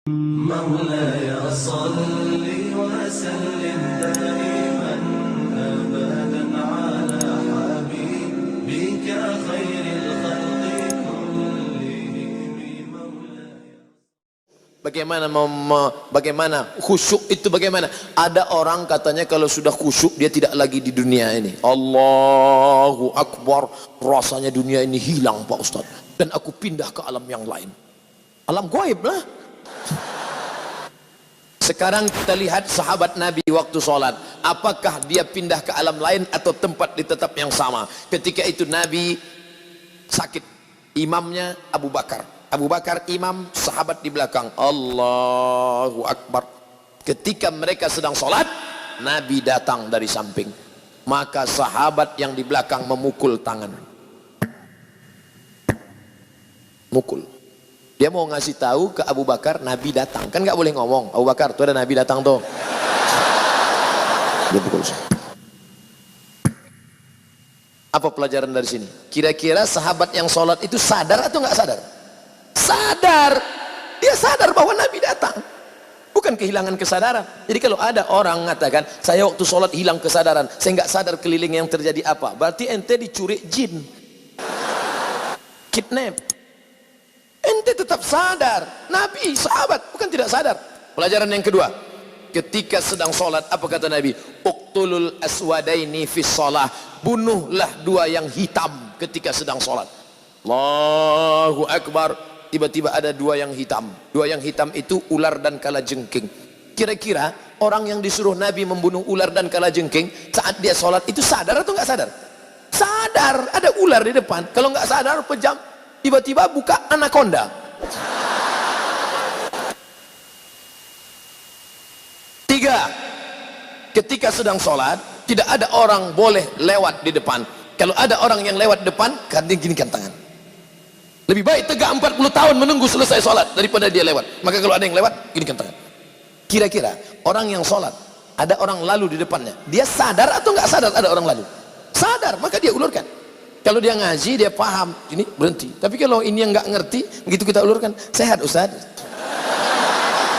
مولاي صل وسلم دائما أبدا على حبيبك خير الخلق كلهم مولاي. Bagaimana khusyuk itu bagaimana? Ada orang katanya kalau sudah khusyuk dia tidak lagi di dunia ini. Allahu Akbar, rasanya dunia ini hilang Pak Ustaz, dan aku pindah ke alam yang lain. Alam gaib lah. Sekarang kita lihat sahabat Nabi waktu sholat, apakah dia pindah ke alam lain atau tempat di tetap yang sama? Ketika itu Nabi sakit, imamnya Abu Bakar. Abu Bakar imam, sahabat di belakang. Allahu Akbar. Ketika mereka sedang sholat, Nabi datang dari samping. Maka sahabat yang di belakang memukul tangan. Mukul. Dia mau ngasih tahu ke Abu Bakar, Nabi datang. Kan nggak boleh ngomong, Abu Bakar, tuh ada Nabi datang tuh. Dia pukul. Apa pelajaran dari sini? Kira-kira sahabat yang sholat itu sadar atau nggak sadar? Sadar. Dia sadar bahwa Nabi datang. Bukan kehilangan kesadaran. Jadi kalau ada orang mengatakan, saya waktu sholat hilang kesadaran, saya nggak sadar keliling yang terjadi apa. Berarti ente dicuri jin. Kidnap. Ente tetap sadar. Nabi, sahabat, bukan tidak sadar. Pelajaran yang kedua, ketika sedang sholat, apa kata Nabi? Uqtulul aswadaini fis sholah. Bunuhlah dua yang hitam ketika sedang sholat. Allahu Akbar. Tiba-tiba ada dua yang hitam. Dua yang hitam itu ular dan kalajengking. Kira-kira orang yang disuruh Nabi membunuh ular dan kalajengking saat dia sholat itu sadar atau nggak sadar? Sadar, ada ular di depan. Kalau nggak sadar, pejam. Tiba-tiba buka anaconda. Tiga, ketika sedang sholat tidak ada orang boleh lewat di depan. Kalau ada orang yang lewat depan, dia ginikan tangan. Lebih baik tegak 40 tahun menunggu selesai sholat daripada dia lewat. Maka kalau ada yang lewat, ginikan tangan. Kira-kira orang yang sholat, ada orang lalu di depannya, dia sadar atau nggak sadar ada orang lalu? Sadar, maka dia ulurkan. Kalau dia ngaji, dia paham, ini berhenti. Tapi kalau ini yang nggak ngerti, begitu kita ulurkan, sehat Ustaz.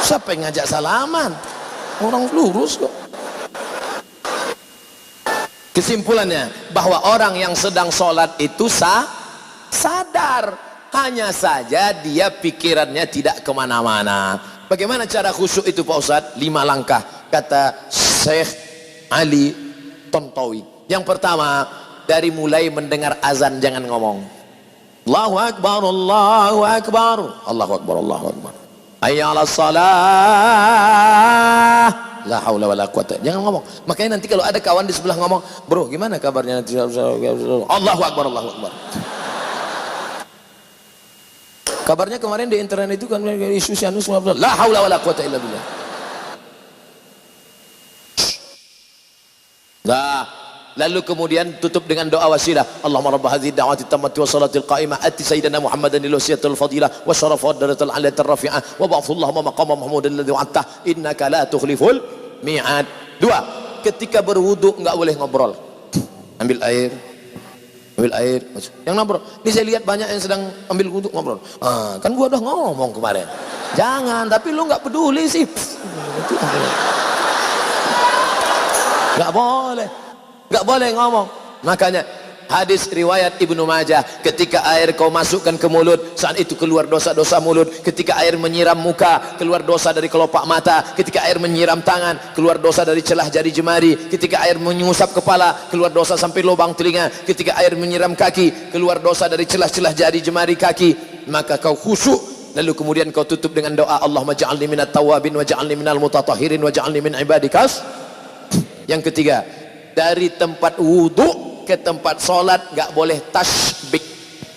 Siapa yang ngajak salaman? Orang lurus kok. Kesimpulannya, bahwa orang yang sedang sholat itu sadar. Hanya saja dia pikirannya tidak kemana-mana. Bagaimana cara khusyuk itu Pak Ustaz? 5 langkah, kata Syekh Ali Tontowi. Yang pertama, dari mulai mendengar azan jangan ngomong. Allahu Akbar, Allahu Akbar, Allahu Akbar, Allahu Akbar. Hayya 'alas shalah. La haula wala quwata. Jangan ngomong. Makanya nanti kalau ada kawan di sebelah ngomong, "Bro, gimana kabarnya?" Allahu Akbar, Allahu Akbar. Kabarnya kemarin di internet itu kan isu Sianus, la haula wala quwata illa billah. Nah, lalu kemudian tutup dengan doa wasilah. Allahumma rabb hadhihi da'wati tammati wa salatil qa'imah ati sayyidina Muhammadan al-wasiyatul fadilah wa syarafa darajatul 'aliyatir rafi'ah wa ba'athu Allahumma maqama mahmudan alladhi wa'adta innaka la tukhliful mi'ad. 2, ketika berwudu enggak boleh ngobrol. Ambil air. Yang ngobrol. Ini saya lihat banyak yang sedang ambil wudu ngobrol. Kan gua udah ngomong kemarin. Jangan, tapi lu enggak peduli sih. Enggak boleh. Gak boleh ngomong. Makanya hadis riwayat Ibnu Majah, ketika air kau masukkan ke mulut, saat itu keluar dosa-dosa mulut. Ketika air menyiram muka, keluar dosa dari kelopak mata. Ketika air menyiram tangan, keluar dosa dari celah jari jemari. Ketika air menyusap kepala, keluar dosa sampai lubang telinga. Ketika air menyiram kaki, keluar dosa dari celah-celah jari jemari kaki. Maka kau khusyuk. Lalu kemudian kau tutup dengan doa, Allahumma ja'alni minat tawabin wa ja'alni minal mutatahirin wa ja'alni min ibadikas. Yang ketiga, dari tempat wudhu ke tempat sholat gak boleh tasbik.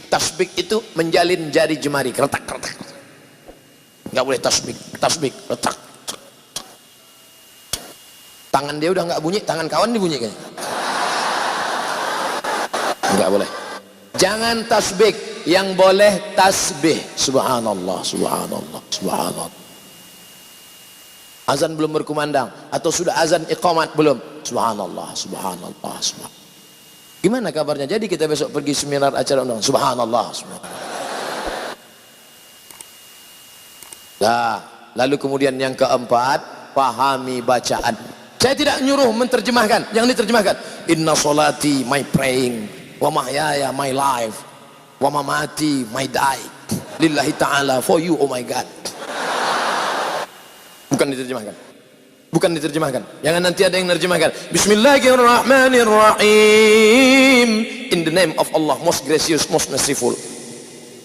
Tasbik itu menjalin jari jemari, keretak. Gak boleh tasbik, retak. Tangan dia udah gak bunyi, tangan kawan dibunyi kayaknya. Gak boleh. Jangan tasbik, yang boleh tasbih. Subhanallah, subhanallah, subhanallah. Azan belum berkumandang atau sudah azan iqamat belum? Subhanallah, subhanallah, subhanallah. Gimana kabarnya? Jadi kita besok pergi seminar acara undang. Subhanallah, subhanallah. Nah, Lalu kemudian yang keempat, pahami bacaan. Saya tidak nyuruh menterjemahkan, yang diterjemahkan inna solati my praying, wa mahyaya my life, wa mamati my die, lillahi ta'ala for you oh my God. Bukan diterjemahkan, bukan diterjemahkan. Jangan nanti ada yang menerjemahkan Bismillahirrahmanirrahim, in the name of Allah, most gracious, most merciful.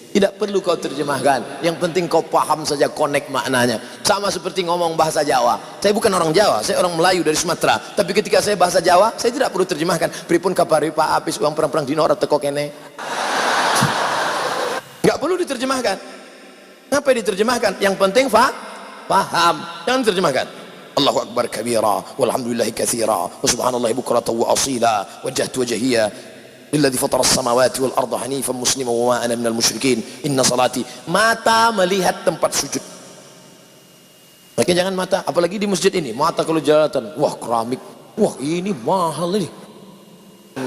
Tidak perlu kau terjemahkan, yang penting kau paham saja, connect maknanya. Sama seperti ngomong bahasa Jawa. Saya bukan orang Jawa, saya orang Melayu dari Sumatera. Tapi ketika saya bahasa Jawa, saya tidak perlu terjemahkan. Pripun kapari Pak Apis uang perang-perang dinora teko kene. Enggak perlu diterjemahkan. Ngapain diterjemahkan? Yang penting paham. Jangan diterjemahkan. Allahu akbar kabira, walhamdulillahi katsira, wa subhanallahi bukratan wa asila, wajjahtu wajhiya lilladzi fatara as-samawati wal arda hanifan musliman wa ma ana minal musyrikin. Inna salati. Mata melihat tempat sujud. Makanya jangan mata, apalagi di masjid ini, mata kalau jelalatan, wah keramik, wah ini mahal ini,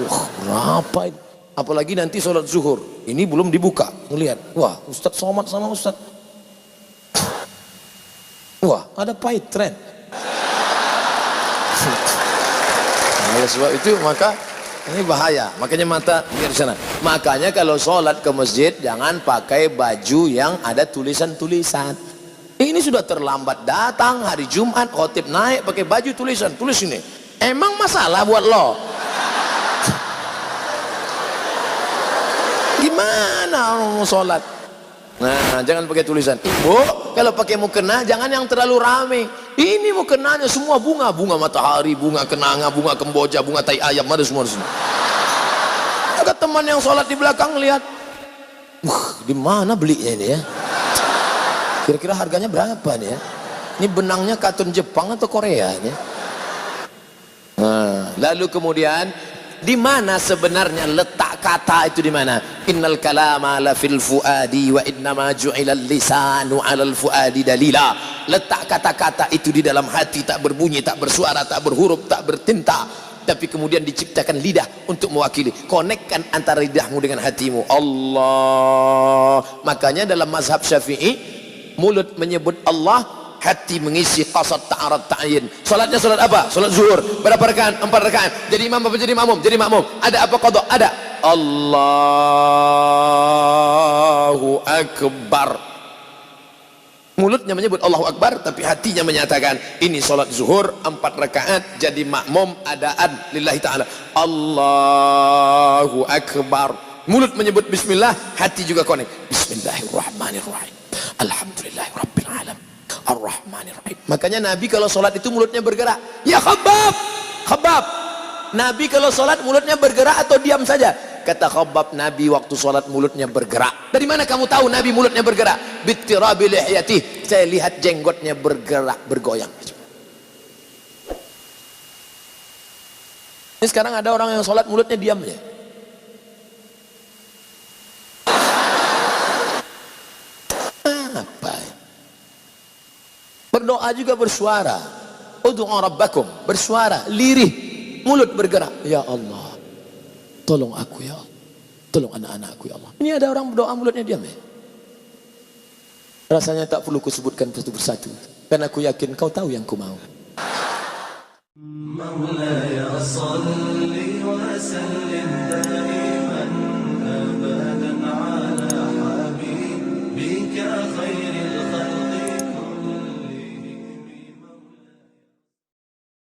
wah berapa ini. Apalagi nanti sholat zuhur, ini belum dibuka, ngelihat, wah Ustadz somat sama Ustadz, wah ada pahit tren. Nah, sebab itu maka ini bahaya, makanya mata lihat sana. Makanya kalau sholat ke masjid jangan pakai baju yang ada tulisan-tulisan. Ini sudah terlambat datang hari Jumat, khotib naik pakai baju tulisan, tulis ini. Emang masalah buat lo? Gimana orang mau sholat? Nah, jangan pakai tulisan. Ibu, kalau pakai mukena jangan yang terlalu rame. Ini mukenanya semua bunga, bunga matahari, bunga kenanga, bunga kemboja, bunga tai ayam, ada semua di sini. Ada teman yang sholat di belakang lihat, di mana belinya ini ya? Kira-kira harganya berapa nih ya? Ini benangnya katun Jepang atau Korea ini? Nah, lalu kemudian di mana sebenarnya letak kata itu, di mana? Innal kalama la fil fuadi wa innama ju'ilal lisanu 'alal fuadi dalila. Letak kata-kata itu di dalam hati, tak berbunyi, tak bersuara, tak berhuruf, tak bertinta, tapi kemudian diciptakan lidah untuk mewakili. Konekkan antara lidahmu dengan hatimu. Allah. Makanya dalam mazhab Syafi'i, mulut menyebut Allah, hati mengisi qasad ta'arad ta'yin. Salatnya salat apa? Salat zuhur. Berapa rakaat? 4 rakaat. Jadi imam apa jadi makmum? Jadi makmum. Ada apa qada? Ada. Allahu akbar. Mulutnya menyebut Allahu akbar, tapi hatinya menyatakan ini salat zuhur 4 rakaat, jadi makmum adaan lillahi ta'ala. Allahu akbar. Mulut menyebut bismillah, hati juga konek. Bismillahirrahmanirrahim. Alhamdulillahirabbil alamin. Ar-Rahmanir-Rahim. Makanya Nabi kalau sholat itu mulutnya bergerak. Ya Khabbab, Khabbab. Nabi kalau sholat mulutnya bergerak atau diam saja? Kata Khabbab, Nabi waktu sholat mulutnya bergerak. Dari mana kamu tahu Nabi mulutnya bergerak? Bittirabi lihyatih. Saya lihat jenggotnya bergerak, bergoyang. Ini sekarang ada orang yang sholat mulutnya diam aja. Apa? Berdoa juga bersuara. Ud'u rabbakum, bersuara, lirih, mulut bergerak. Ya Allah, tolong aku ya Allah, tolong anak-anakku ya Allah. Ini ada orang berdoa mulutnya diam ya. Rasanya tak perlu kusebutkan satu persatu, karena aku yakin kau tahu yang ku mau. مولاي صل وسلم